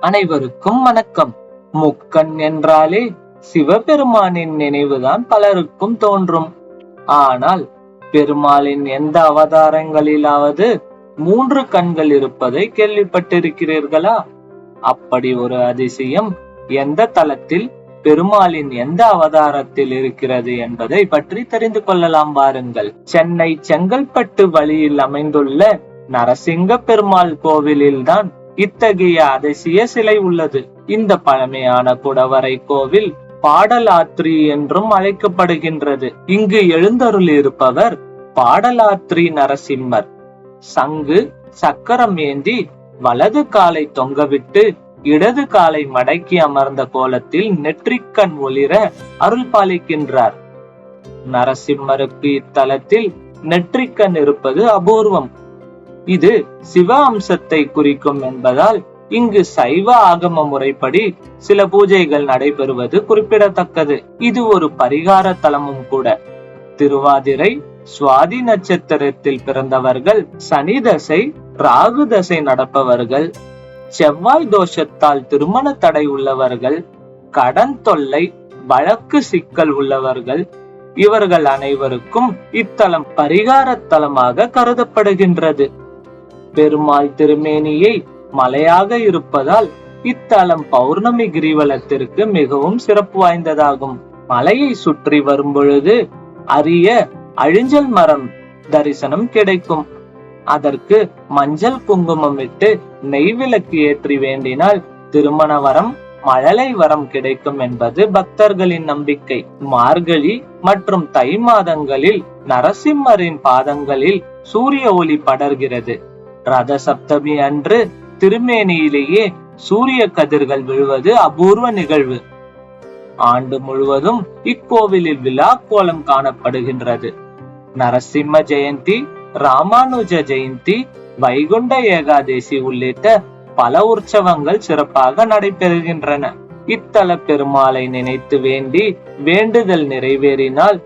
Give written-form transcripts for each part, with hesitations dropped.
அனைவருக்கும் வணக்கம். முக்கண் என்றாலே சிவபெருமானின் நினைவுதான் பலருக்கும் தோன்றும். ஆனால் பெருமாளின் எந்த அவதாரங்களிலாவது 3 கண்கள் இருப்பதை கேள்விப்பட்டிருக்கிறீர்களா? அப்படி ஒரு அதிசயம் எந்த தலத்தில், பெருமாளின் எந்த அவதாரத்தில் இருக்கிறது என்பதை பற்றி தெரிந்து கொள்ளலாம் வாருங்கள். சென்னை செங்கல்பட்டு வழியில் அமைந்துள்ள நரசிங்க பெருமாள் கோவிலில்தான் இத்தகைய அதிசய சிலை உள்ளது. இந்த பழமையான குடவரை கோவில் பாடலாத்ரி என்றும் அழைக்கப்படுகின்றது. இங்கு எழுந்தருள் இருப்பவர் பாடலாத்ரி நரசிம்மர். சங்கு சக்கரம் ஏந்தி வலது காலை தொங்கவிட்டு இடது காலை மடக்கி அமர்ந்த கோலத்தில் நெற்றிக்கண் ஒளிர அருள் பாலிக்கின்றார். நரசிம்மருக்கு இத்தலத்தில் நெற்றிக்கண் இருப்பது அபூர்வம். இது சிவ அம்சத்தை குறிக்கும் என்பதால் இங்கு சைவ ஆகம முறைப்படி சில பூஜைகள் நடைபெறுவது குறிப்பிடத்தக்கது. இது ஒரு பரிகார தலமும் கூட. திருவாதிரை சுவாதி நட்சத்திரத்தில் பிறந்தவர்கள், சனி தசை ராகு தசை நடப்பவர்கள், செவ்வாய் தோஷத்தால் திருமண தடை உள்ளவர்கள், கடன் தொல்லை வழக்கு சிக்கல் உள்ளவர்கள், இவர்கள் அனைவருக்கும் இத்தலம் பரிகார தலமாக கருதப்படுகின்றது. பெருமாள் திருமேனியை மலையாக இருப்பதால் இத்தலம் பௌர்ணமி கிரிவலத்திற்கு மிகவும் சிறப்பு வாய்ந்ததாகும். மலையை சுற்றி வரும் பொழுது அரிய அழிஞ்சல் மரம் தரிசனம் கிடைக்கும். அதற்கு மஞ்சள் குங்குமம் இட்டு நெய்விளக்கு ஏற்றி வேண்டினால் திருமண வரம், மழலை வரம் கிடைக்கும் என்பது பக்தர்களின் நம்பிக்கை. மார்கழி மற்றும் தை மாதங்களில் நரசிம்மரின் பாதங்களில் சூரிய ஒளி படர்கிறது. ரத சப்தமி அன்று திருமேனியிலேயே சூரிய கதிர்கள் விழுவது அபூர்வ நிகழ்வு. ஆண்டு முழுவதும் இக்கோவிலில் விழா கோலம் காணப்படுகின்றது. நரசிம்ம ஜெயந்தி, ராமானுஜ ஜெயந்தி, வைகுண்ட ஏகாதேசி உள்ளிட்ட பல உற்சவங்கள் சிறப்பாக நடைபெறுகின்றன. இத்தல பெருமாளை நினைத்து வேண்டி வேண்டுதல் நிறைவேறினால்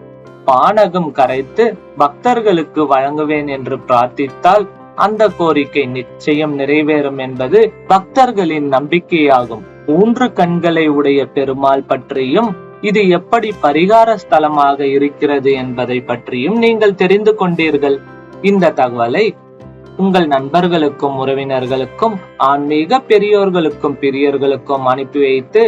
பானகம் கரைத்து பக்தர்களுக்கு வழங்குவேன் என்று பிரார்த்தித்தால் அந்த கோரிக்கை நிச்சயம் நிறைவேறும் என்பது பக்தர்களின் நம்பிக்கையாகும். 3 கண்களை உடைய பெருமாள் பற்றியும், இது எப்படி பரிகார ஸ்தலமாக இருக்கிறது என்பதை பற்றியும் நீங்கள் தெரிந்து கொண்டீர்கள். இந்த தகவலை உங்கள் நண்பர்களுக்கும் உறவினர்களுக்கும் ஆன்மீக பெரியோர்களுக்கும் பிரியர்களுக்கும் அனுப்பி வைத்து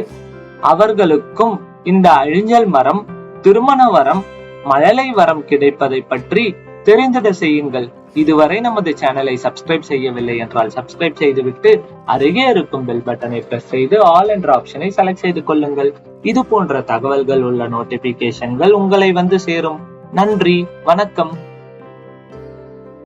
அவர்களுக்கும் இந்த அழிஞ்சல் மரம், திருமண வரம், மழலை வரம் கிடைப்பதை பற்றி தெரிந்திட செய்யுங்கள். இதுவரை நமது சேனலை சப்ஸ்கிரைப் செய்யவில்லை என்றால் சப்ஸ்கிரைப் செய்துவிட்டு அருகே இருக்கும் பெல் பட்டனை பிரஸ் செய்து ஆல் என்ற ஆப்ஷனை செலக்ட் செய்து கொள்ளுங்கள். இது போன்ற தகவல்கள் உள்ள நோட்டிபிகேஷன்கள் உங்களை வந்து சேரும். நன்றி, வணக்கம்.